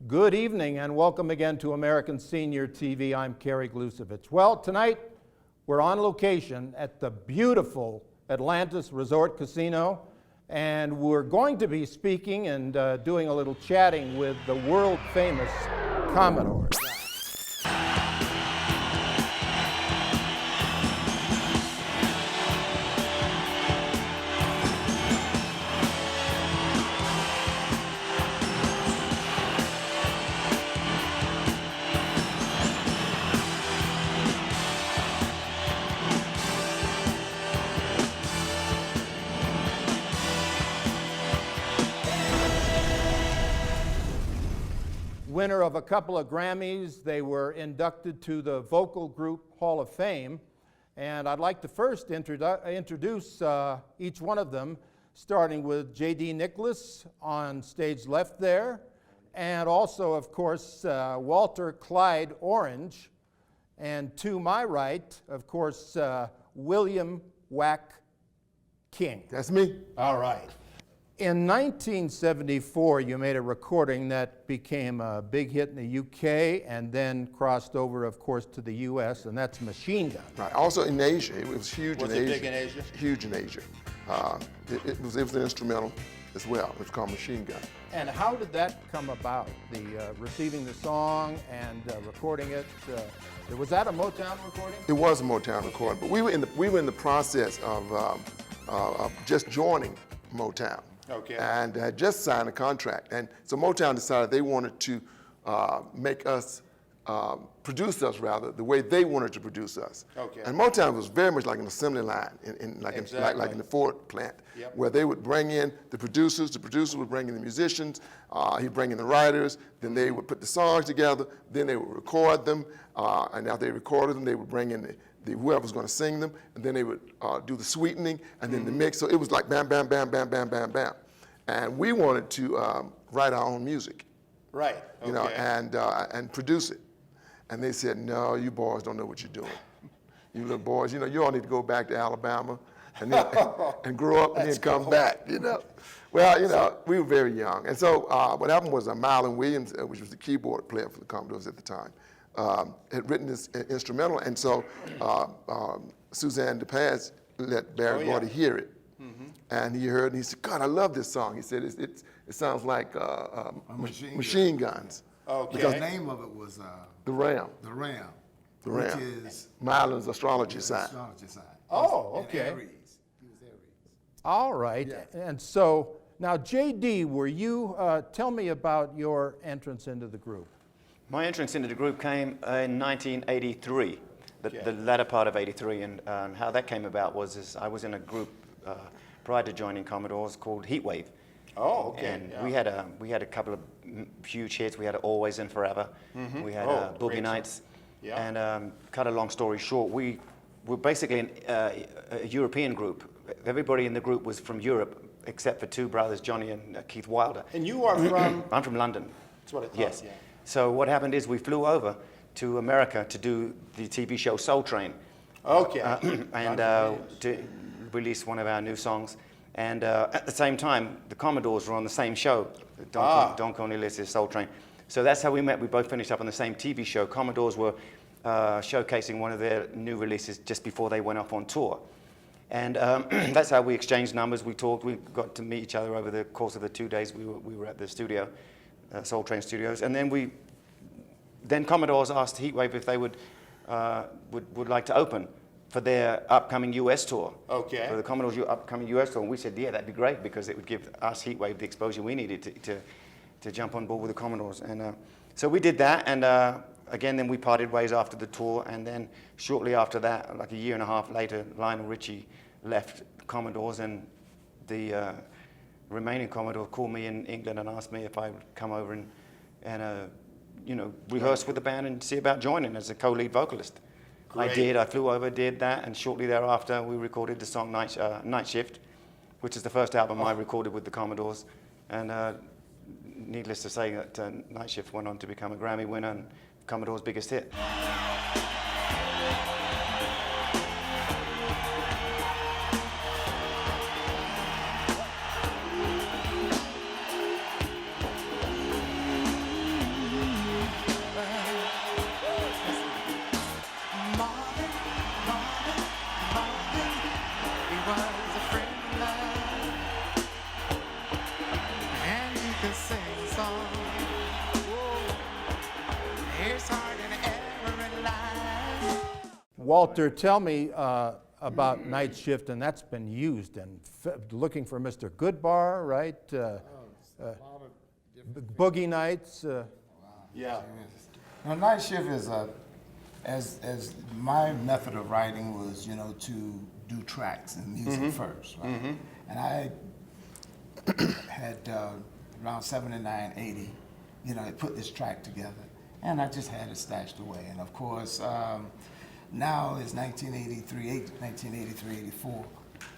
Good evening and welcome again to American Senior TV. I'm Kerry Glusevich. Well, tonight we're on location at the beautiful Atlantis Resort Casino, and we're going to be speaking and doing a little chatting with the world famous Commodores. Winner of a couple of Grammys. They were inducted to the Vocal Group Hall of Fame. And I'd like to first introduce each one of them, starting with J.D. Nicholas on stage left there, and also, of course, Walter Clyde Orange. And to my right, of course, William Wack King. That's me. All right. In 1974, you made a recording that became a big hit in the UK and then crossed over, of course, to the US, and that's Machine Gun. Right. Also in Asia, it was huge in Asia. Was it big in Asia? Huge in Asia. It was an instrumental as well. It was called Machine Gun. And how did that come about? The receiving the song and recording it. Was that a Motown recording? It was a Motown recording, but we were in the process of just joining Motown. Okay. And had just signed a contract. And so Motown decided they wanted to make us, produce us rather, the way they wanted to produce us. Okay. And Motown was very much like an assembly line, like in the Ford plant, Yep. where they would bring in the producers would bring in the musicians, he'd bring in the writers, then they would put the songs together, then they would record them, and after they recorded them, they would bring in whoever was going to sing them, and then they would do the sweetening, and then the mix. So it was like bam, bam, bam, bam, bam, bam, bam. And we wanted to write our own music, Right. Okay. you know, and produce it. And they said, no, you boys don't know what you're doing. You little boys, you know, you all need to go back to Alabama and then, and grow up and then come back, you know. Well, you know, we were very young. And so what happened was Marlon Williams, which was the keyboard player for the Commodores at the time, had written this instrumental, and so Suzanne DePaz let Barry Gordy hear it. Mm-hmm. And he heard, and he said, God, I love this song. He said, it sounds like machine guns. Okay. Because The name of it was the Ram. The Ram. The Ram. Which is Marlon's astrology sign. astrology sign. Oh, And okay. Aries. He was Aries. All right. Yeah. And so, now, J.D., were you, tell me about your entrance into the group. My entrance into the group came in 1983, the latter part of '83, and how that came about was I was in a group prior to joining Commodores called Heatwave. Oh, okay. And we had a couple of huge hits. We had Always and Forever. Mm-hmm. We had Boogie Nights. Yeah. And cut a long story short, we were basically a European group. Everybody in the group was from Europe, except for two brothers, Johnny and Keith Wilder. And you are from? I'm from London. That's what I thought. Yes. Yeah. So what happened is we flew over to America to do the TV show Soul Train. Okay. And to release one of our new songs. And at the same time, the Commodores were on the same show, Don Cornelius' Soul Train. So that's how we met. We both finished up on the same TV show. Commodores were showcasing one of their new releases just before they went off on tour. And that's how we exchanged numbers. We talked. We got to meet each other over the course of the 2 days we were at the studio, Soul Train Studios. And then Commodores asked Heatwave if they would like to open for their upcoming U.S. tour. Okay. For the Commodores' upcoming U.S. tour. And we said, yeah, that'd be great, because it would give us, Heatwave, the exposure we needed to jump on board with the Commodores. And so we did that, and again, then we parted ways after the tour, and then shortly after that, like a year and a half later, Lionel Richie left Commodores, and the remaining Commodore called me in England and asked me if I would come over and rehearse with the band and see about joining as a co-lead vocalist. Great. I did. I flew over, did that, and shortly thereafter we recorded the song Night Shift, which is the first album I recorded with the Commodores. And needless to say that Night Shift went on to become a Grammy winner and Commodore's biggest hit. It's hard in every life. Walter, tell me about Night Shift, and that's been used in looking for Mr. Goodbar, right? A lot of different. Boogie Nights. Yeah. Now, Night Shift is as my method of writing was, you know, to do tracks and music first, right? And I had around 79, 80, you know, I put this track together, and I just had it stashed away. And of course, now is 1983, 84,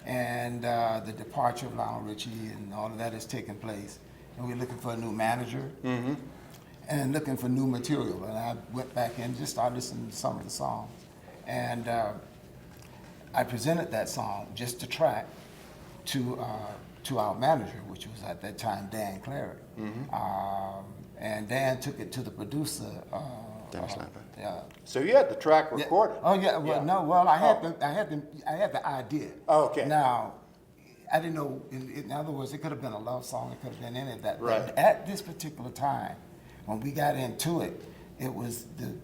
and the departure of Lionel Richie and all of that has taken place, and we're looking for a new manager. And looking for new material, and I went back in and just started listening to some of the songs, and I presented that song, just the track, to our manager, which was at that time Dan Clary, and Dan took it to the producer. Dennis Lambert. So you had the track recorded. Oh yeah, well no, well I had the idea. Oh, okay. Now, I didn't know. In other words, it could have been a love song. It could have been any of that. Right. But at this particular time, when we got into it, it was the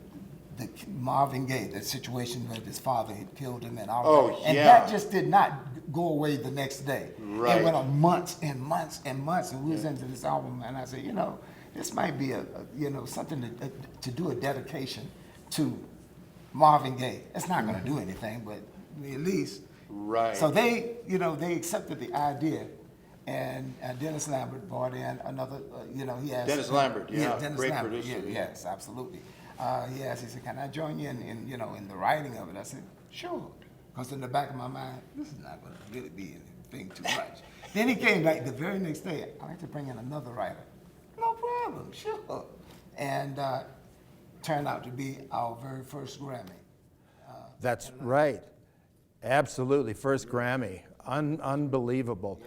Marvin Gaye, the situation where his father had killed him and all Oh, that. And yeah. that just did not go away the next day. Right. It went on months and months and months, and we was into this album, and I said, you know, this might be a you know, something to do a dedication to Marvin Gaye. It's not going to do anything, but at least. Right. So they, you know, they accepted the idea. And Dennis Lambert brought in another, you know, he asked. Dennis Lambert, yeah, Dennis great Lambert, producer. yeah, yes, absolutely. He asked, he said, can I join you in, you know, in the writing of it? I said, sure. Because in the back of my mind, this is not going to really be anything too much. Then he came back the very next day, I'd like to bring in another writer. No problem, sure. And turned out to be our very first Grammy. That's right. Absolutely, first Grammy. Unbelievable.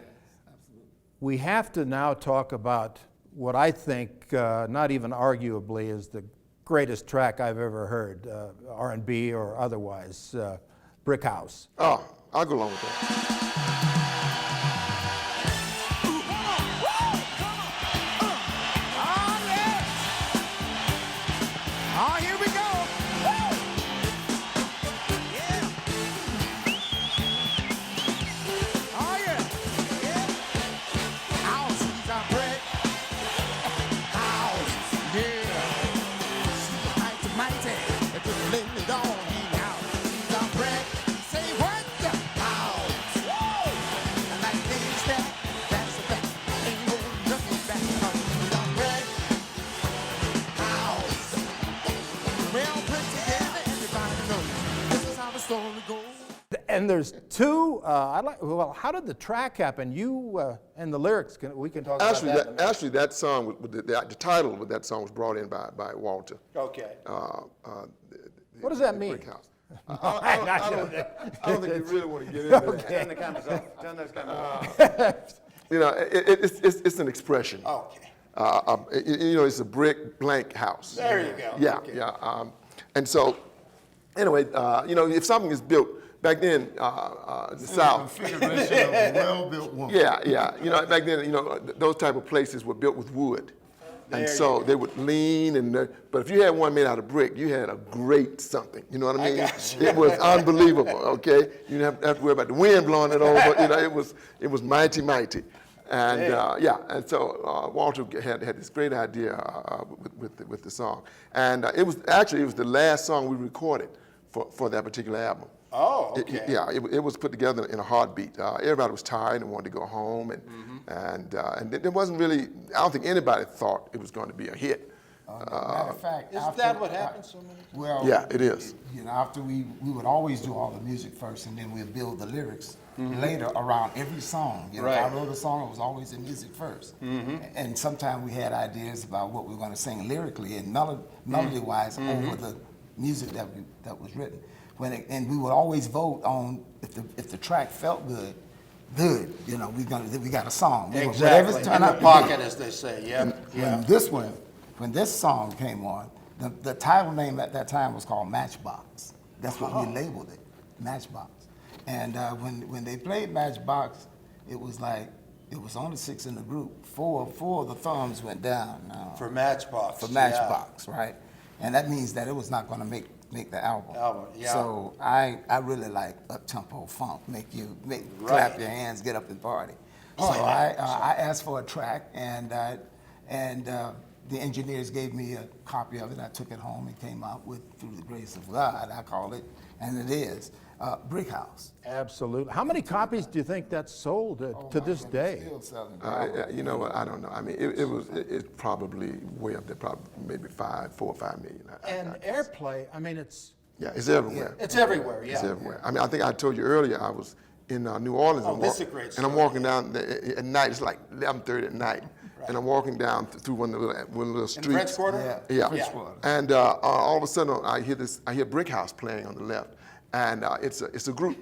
We have to now talk about what I think, not even arguably, is the greatest track I've ever heard, R&B or otherwise, Brick House. Oh, I'll go along with that. Oh, here we go. Yeah. Oh, yeah. Houses are brick. Houses, yeah. Mighty, mighty. If you let it on, houses are brick. Say what? House. Woo! And like this, that's the fact. Ain't no looking back. Houses are brick. House. Well put together, everybody knows. This is how the story goes. And there's two, well, how did the track happen? You and the lyrics, we can talk about that. in a minute. Actually, that song, the title of that song was brought in by Walter. Okay. What does that mean? Brick House. I don't think you really want to get into that. Turn the cameras off. Turn those cameras off. You know, it's an expression. Okay. You know, it's a brick blank house. There you go. Yeah, Okay. yeah. And so, anyway, you know, if something is built back then, the South. Configuration of a well-built woman. Yeah. You know, back then, you know, those type of places were built with wood. And so they would lean, but if you had one made out of brick, you had a great something. You know what I mean? It was unbelievable. Okay, you didn't have to worry about the wind blowing it over. You know, it was mighty, mighty. And and so Walter had this great idea with the song, and it was the last song we recorded for that particular album. Oh, okay. It was put together in a heartbeat. Everybody was tired and wanted to go home, and there wasn't really. I don't think anybody thought it was going to be a hit. Matter of fact, Isn't that what happens so many times? Well, Yeah, it is. You know, after we would always do all the music first, and then we'd build the lyrics later around every song. You know, if I Right. wrote a song, it was always the music first. And sometimes we had ideas about what we were going to sing lyrically and melody-wise over the music that was written. And we would always vote on if the track felt good. You know, we got a song. Exactly. Whatever's In turned the out to be pocket, good. as they say. When this song came on, the title name at that time was called Matchbox. That's what we labeled it, Matchbox. And when they played Matchbox, it was only 6 in the group. Four of the thumbs went down. For Matchbox. For Matchbox, right? and that means that it was not going to make the album. Yeah. So I really like up-tempo funk, clap your hands, get up and party. So I asked for a track, and the engineers gave me a copy of it. I took it home and came out with, through the grace of God, I call it, and it is Brick House. Absolutely. How many copies do you think that's sold to this day? Still selling. You know what? I don't know. I mean, it's probably way up there, probably maybe 4 or 5 million. And airplay, I mean, it's everywhere. it's everywhere. Yeah. It's everywhere. I mean, I think I told you earlier I was in New Orleans. This is a great and I'm story. walking down at night. It's like 11:30 at night, and I'm walking down through one of the little streets. In French Quarter? Yeah. French Quarter. And all of a sudden, I hear Brick House playing on the left, and it's a group,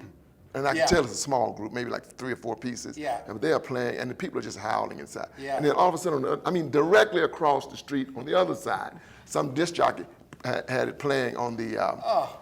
and I can tell it's a small group, maybe like 3 or 4 pieces. Yeah. And they are playing, and the people are just howling inside. Yeah. And then all of a sudden, directly across the street on the other side, some disc jockey had it playing on the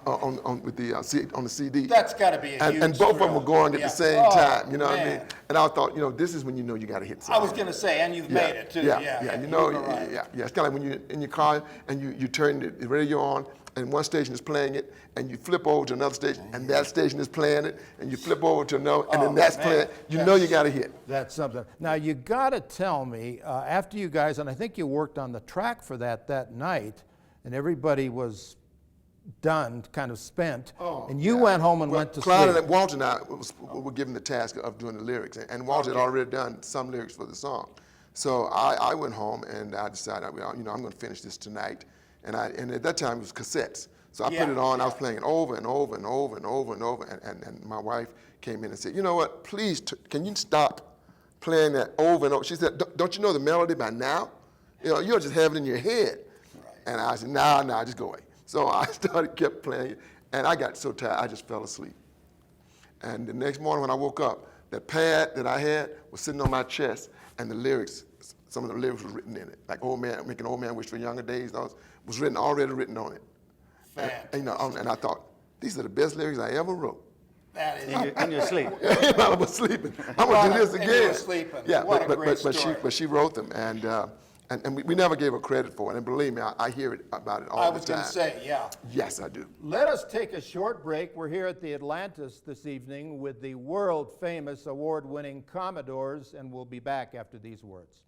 on the CD. That's got to be a huge And both of them thrill. were going at the same time. You know what I mean? man. And I thought, this is when you know you got to hit I something. was going to say, and you've made it too. Yeah. You know, were right. yeah. It's kind of like when you're in your car and you turn the radio on, and one station is playing it, and you flip over to another station, and that station is playing it, and you flip over to another, and then that's man. playing. You know you got to hit. That's something. Now you got to tell me after you guys, and I think you worked on the track for that night, and everybody was done, kind of spent, and you went home and went to Clyde sleep. and Walter and I were given the task of doing the lyrics, and Walter had already done some lyrics for the song. So I went home and I decided, I'm going to finish this tonight. And at that time it was cassettes. So I put it on. I was playing it over and over and over and over and over. And my wife came in and said, you know what? Please, can you stop playing that over and over? She said, don't you know the melody by now? You'll just have it in your head. Right. And I said, nah, just go away. So I kept playing it, and I got so tired, I just fell asleep. And the next morning when I woke up, that pad that I had was sitting on my chest, and the lyrics, some of the lyrics were written in it, like Making Old Man Wish for Younger Days, those was already written on it. And I thought, these are the best lyrics I ever wrote. That is. In your sleep. I was sleeping. I'm gonna do this And again. you were sleeping. Yeah, What a great story. but she wrote them, and we never gave her credit for it. And believe me, I hear it about it all the time. I was going to say, yeah. Yes, I do. Let us take a short break. We're here at the Atlantis this evening with the world-famous award-winning Commodores, and we'll be back after these words.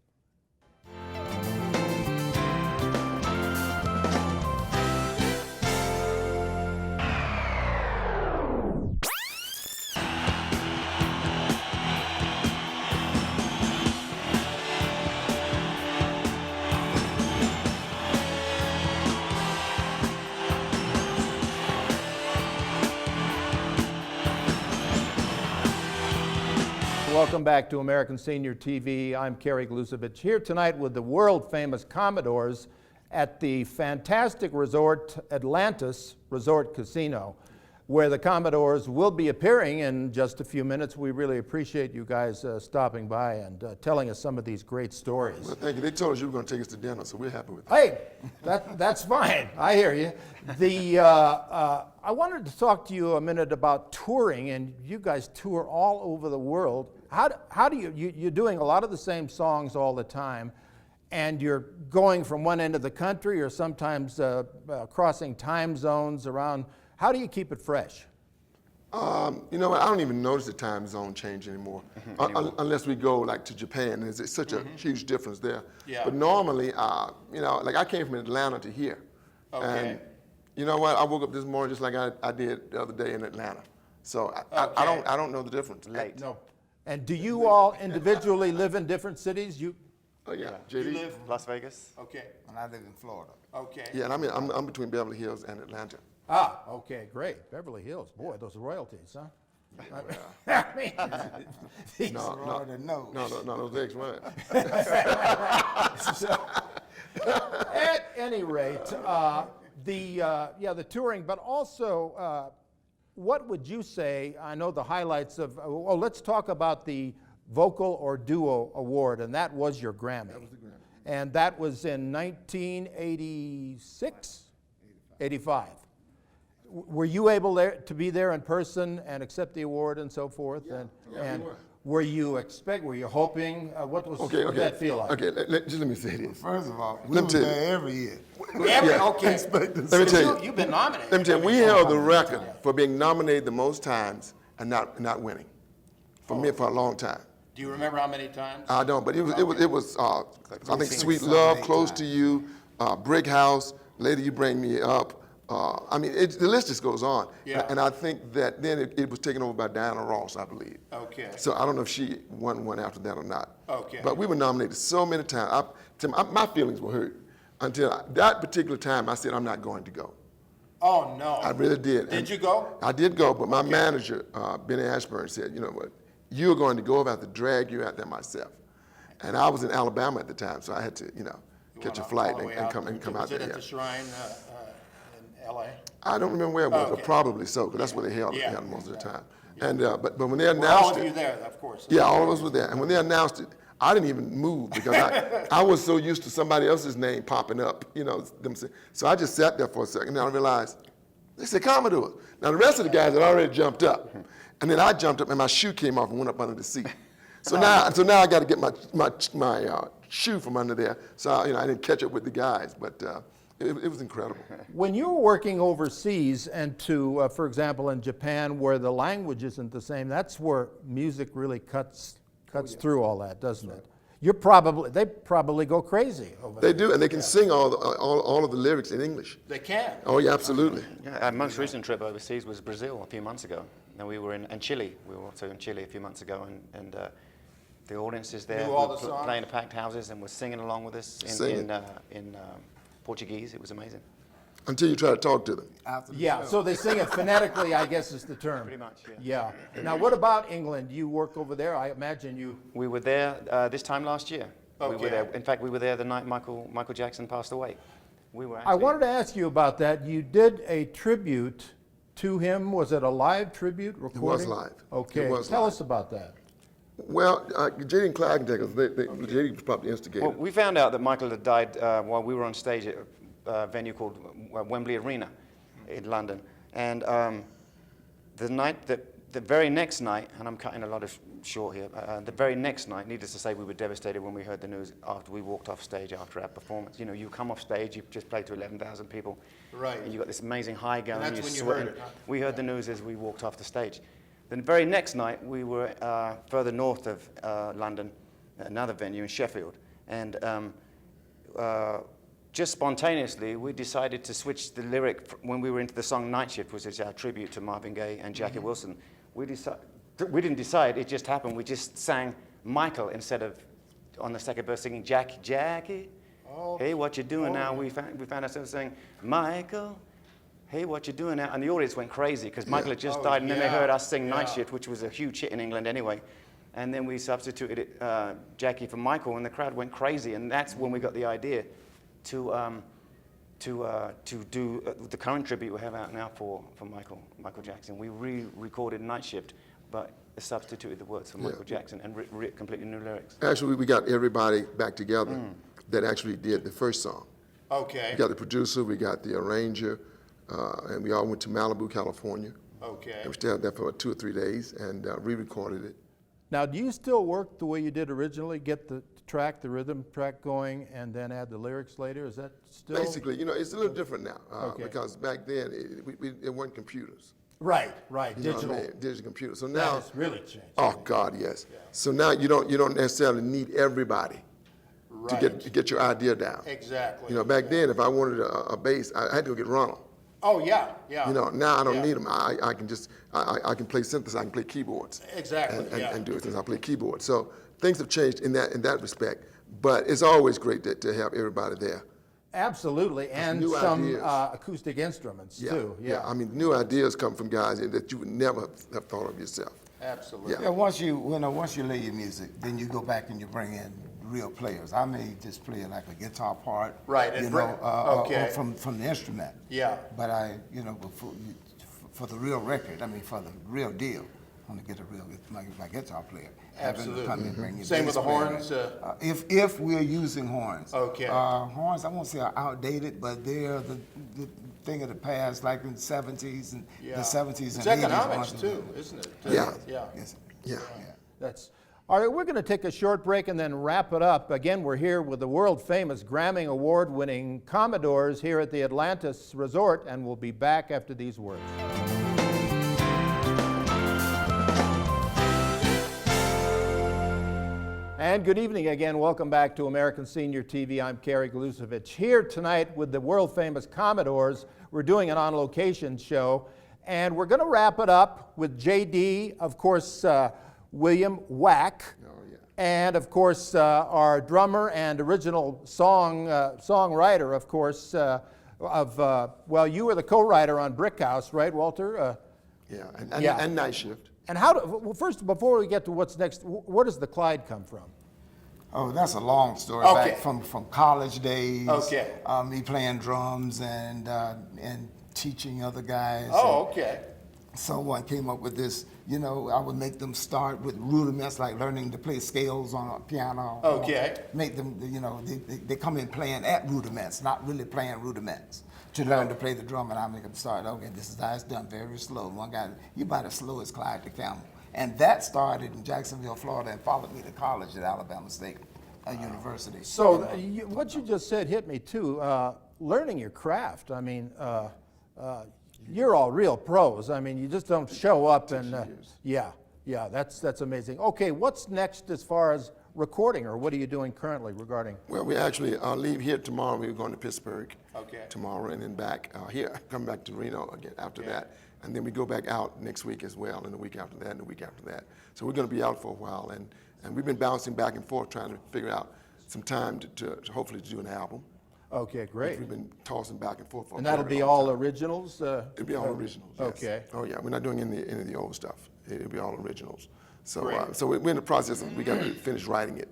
Welcome back to American Senior TV. I'm Kerry Glusevich, here tonight with the world-famous Commodores at the fantastic resort Atlantis Resort Casino, where the Commodores will be appearing in just a few minutes. We really appreciate you guys stopping by and telling us some of these great stories. Well, thank you. They told us you were going to take us to dinner, so we're happy with that. Hey, that's fine. I hear you. I wanted to talk to you a minute about touring, and you guys tour all over the world. How do you're doing a lot of the same songs all the time, and you're going from one end of the country or sometimes crossing time zones around. How do you keep it fresh? You know what? I don't even notice the time zone change anymore, unless we go like to Japan. There's such a huge difference there. Yeah. But normally, like I came from Atlanta to here. Okay. And you know what? I woke up this morning just like I did the other day in Atlanta. So I don't know the difference. Late. No. And do you all individually live in different cities? Oh yeah, JD. You live. Las Vegas. Okay. And I live in Florida. Okay. Yeah, and I'm between Beverly Hills and Atlanta. Ah, okay, great. Beverly Hills. Boy, those royalties, huh? I mean, Florida knows. No, those eggs right. at any rate, the touring, but also, what would you say? I know the highlights of. Let's talk about the Vocal or Duo Award, and that was your Grammy. That was the Grammy. And that was in 1986, 85. Were you able to be there in person and accept the award and so forth? Yeah, and we were. Were you hoping? What what did that feel like? Okay, just let me say this. First of all, we Let me was tell you. there every year. Okay. Let me tell you. You've been nominated. Let me tell you, we held the record for being nominated the most times and not winning for me for a long time. Do you remember how many times? I don't, but it was I think six, Sweet 7, Love, 8 Close times. to You, Brick House, Later You Bring Me Up. I mean, the list just goes on. Yeah. And I think that then it was taken over by Diana Ross, I believe. Okay. So I don't know if she won one after that or not. Okay. But we were nominated so many times. My feelings were hurt until that particular time. I said, I'm not going to go. Oh no. I really did. Did And you go? I did go, but my manager, Benny Ashburn, said, you know what, you're going to go. I have to drag you out there myself. And I was in Alabama at the time, so I had to, catch a flight and come out Was it there. at the Shrine in L.A.? I don't remember where it was, Okay. but probably so, because that's where they held Yeah. it most of the time. And but when they Well, announced all of it, you there, of course. yeah, all of us were there. And when they announced it, I didn't even move because I was so used to somebody else's name popping up, So I just sat there for a second, and I realized they said Commodores. Now the rest of the guys had already jumped up, and then I jumped up, and my shoe came off and went up under the seat. So now I got to get my shoe from under there. So I didn't catch up with the guys, but it was incredible. When you were working overseas and for example, in Japan, where the language isn't the same, that's where music really cuts through all that, doesn't it? They probably go crazy over They there. do, and they can sing all of the lyrics in English. They can. Oh yeah, absolutely. Yeah, our most recent trip overseas was Brazil a few months ago. And we were and Chile. We were also in Chile a few months ago, and the audiences there Knew all were the songs? playing at packed houses and were singing along with us Singing. in Portuguese. It was amazing. Until you try to talk to them. After the Yeah, show. so they sing it phonetically, I guess is the term. Pretty much, yeah. Yeah. Now, what about England? You work over there. I imagine you. We were there this time last year. We Okay. were there. In fact, we were there the night Michael Jackson passed away. We were I actually, wanted to ask you about that. You did a tribute to him. Was it a live tribute recording? live. Okay. It was Tell live. us about that. Well, J.D. and Clyde can take us. J.D. was probably the instigator. Well, we found out that Michael had died while we were on stage at a venue called Wembley Arena in London. And the very next night, and I'm cutting a lot of short here, the very next night, needless to say, we were devastated when we heard the news after we walked off stage after our performance. You come off stage, you've just played to 11,000 people. Right. And you got this amazing high going. And that's you're when you sweating. heard it, huh? We heard the news as we walked off the stage. Then the very next night, we were further north of London, another venue in Sheffield. And just spontaneously, we decided to switch the lyric when we were into the song Night Shift, which is our tribute to Marvin Gaye and Jackie Wilson. We didn't decide, it just happened. We just sang Michael instead of on the second verse singing Jackie. Oh. Hey, what you doing now? We found ourselves saying, Michael, hey, what you doing now? And the audience went crazy because Michael had just died, and then they heard us sing Night Shift, which was a huge hit in England anyway. And then we substituted it, Jackie for Michael, and the crowd went crazy. And that's when we got the idea to do the current tribute we have out now for Michael Jackson. We re-recorded Night Shift, but substituted the words for Michael Jackson and completely new lyrics. Actually, we got everybody back together that actually did the first song. Okay. We got the producer, we got the arranger, and we all went to Malibu, California. Okay. And we stayed there for 2 or 3 days and re-recorded it. Now, do you still work the way you did originally? Get the rhythm track going, and then add the lyrics later? Is that still? Basically, it's a little different now Okay. because back then it weren't computers. Right. You know what I Digital. mean? Digital computers. So That now, has really changed. oh God, yes. So now you don't necessarily need everybody Right. to get your idea down. Exactly. Back then, if I wanted a bass, I had to go get Ronald. Oh, yeah. Now I don't Yeah. need them. I can just I can play synthesizer, I can play keyboards. Exactly, And do it since I play keyboards. So things have changed in that respect. But it's always great to have everybody there. Absolutely, and new some ideas. acoustic instruments too. Yeah. I mean, new ideas come from guys that you would never have thought of yourself. Absolutely. Yeah. Yeah, once you lay your music, then you go back and you bring in real players. I may just play like a guitar part, Right, and okay. from the instrument. Yeah. But for the real record, I mean, for the real deal, I want to get my guitar player. Have him Absolutely. come and bring your Same bass with the player. horns. If we're using horns. Okay. Horns, I won't say are outdated, but they're the thing of the past, like in the 70s and Yeah. the 70s It's and 80s. economics horns- too, isn't it? Yeah. Yeah. Yes. Yeah. All right, we're going to take a short break and then wrap it up. Again, we're here with the world-famous Grammy Award-winning Commodores here at the Atlantis Resort, and we'll be back after these words. And good evening again. Welcome back to American Senior TV. I'm Kerry Glusevich. Here tonight with the world-famous Commodores. We're doing an on-location show, and we're going to wrap it up with J.D., of course, William Wack, and of course our drummer and original songwriter, of course, well, you were the co-writer on Brick House, right, Walter? And Night Shift. And well, first, before we get to what's next, where does the Clyde come from? Oh, that's a long story. Okay. Back from college days. Okay. Me playing drums and teaching other guys. Oh, okay. Someone came up with this, I would make them start with rudiments, like learning to play scales on a piano. Okay. Make them, they come in playing at rudiments, not really playing rudiments, to learn to play the drum, and I make them start, okay, this is how it's done, very slow. One guy, you about as slow as Clyde the Camel. And that started in Jacksonville, Florida, and followed me to college at Alabama State University. So what you just said hit me too, learning your craft. I mean, you're all real pros. I mean, you just don't show up and, yeah, that's amazing. Okay, what's next as far as recording, or what are you doing currently regarding? Well, we actually leave here tomorrow. We're going to Pittsburgh Okay. tomorrow, and then back here, come back to Reno again after that. And then we go back out next week as well, and the week after that, and the week after that. So we're going to be out for a while, and we've been bouncing back and forth trying to figure out some time to hopefully do an album. Okay, great. We've been tossing back and forth for And a that'll very be long all time. originals? It'll be all originals, yes. Okay. Oh, yeah, we're not doing any of the old stuff. It'll be all originals. So, Great. so we're in the process of, we got to finish writing it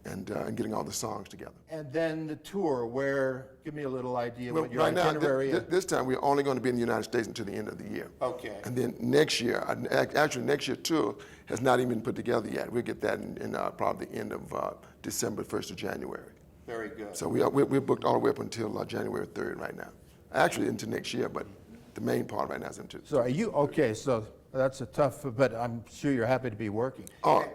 and getting all the songs together. And then the tour, give me a little idea Well, what your right now, itinerary is. this time, we're only going to be in the United States until the end of the year. Okay. And then next year, actually next year tour has not even been put together yet. We'll get that in probably the end of December, 1st of January. Very good. So we're booked all the way up until January 3rd right now. Actually into next year, but the main part right now is into. So are you, okay, so that's a tough, but I'm sure you're happy to be working.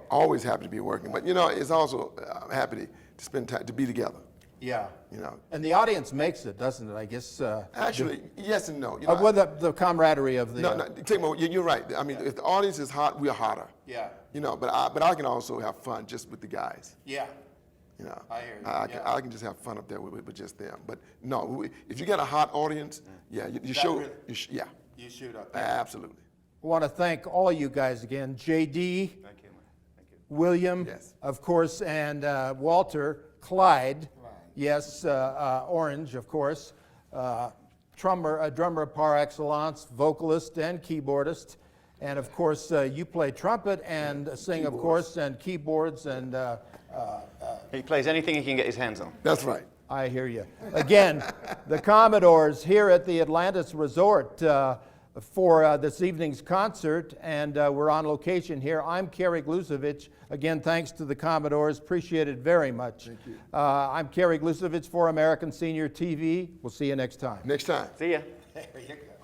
Always happy to be working, but it's also happy to spend time, to be together. Yeah. You know. And the audience makes it, doesn't it? I guess. Actually, yes and no. Well, the camaraderie of the. No, you're right. I mean, if the audience is hot, we're hotter. Yeah. But I can also have fun just with the guys. Yeah. I hear you. I can just have fun up there with just them. But no, if you got a hot audience, you show. Really? You shoot up there. Absolutely. I want to thank all you guys again. J.D. Thank you. Thank you. William, Yes. of course, and Walter, Clyde, yes, Orange, of course, drummer par excellence, vocalist and keyboardist, and of course you play trumpet and sing, of course, and keyboards, and He plays anything he can get his hands on. That's right. I hear you. Again, the Commodores here at the Atlantis Resort for this evening's concert, and we're on location here. I'm Kerry Glusevich. Again, thanks to the Commodores. Appreciate it very much. Thank you. I'm Kerry Glusevich for American Senior TV. We'll see you next time. Next time. See ya. There you go.